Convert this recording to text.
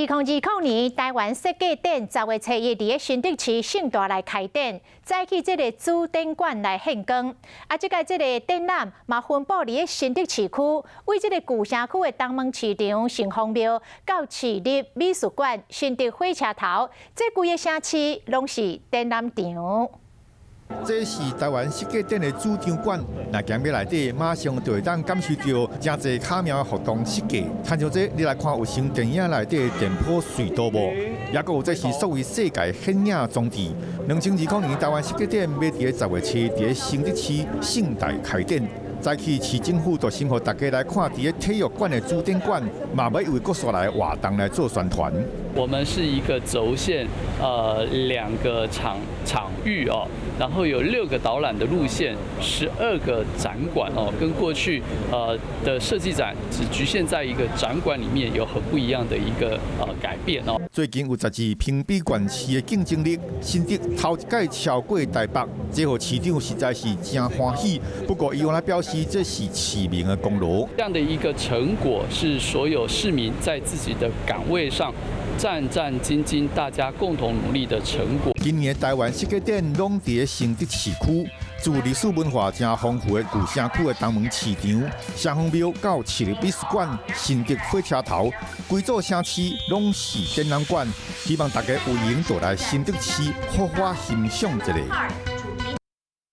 2020年台湾设计展10月7日伫新竹市盛大来开展，再去这个主展馆来献光。这届这个展览嘛分布伫新竹市区，为这个旧城区的东门市场、城隍庙到市立美术馆、新竹火车头，这规个城市拢是展览场。 这是台湾设计展的主场馆，那进入内底，马上就会当感受到真侪巧妙的活动设计。参照这，你来看有像电影内底的电波隧道无？也个有这是所谓世界显影装置。2020年台湾设计展要伫10月7日伫新竹市盛大开展。 早起，市政府就先予大家来看伫体育馆的主展馆，嘛要为各所来活动来做宣传。我们是一个轴线，2个场域哦，然后有6个导览的路线，12个展馆哦，跟过去的设计展只局限在一个展馆里面，有很不一样的一个改变哦。最近有12评比县市的竞争力，新竹头一届超过台北，这互市长实在是真欢喜。不过，伊来表示。 这是市民的功劳。这样的一个成果是所有市民在自己的岗位上战战兢兢，大家共同努力的成果。今年台湾设计展拢伫新竹市区，自历史文化真丰富的旧城区的东门市场、城隍庙到市立美术馆、新竹火车头，规座城市拢是展览馆，希望大家有闲就来新竹市好好欣赏一下。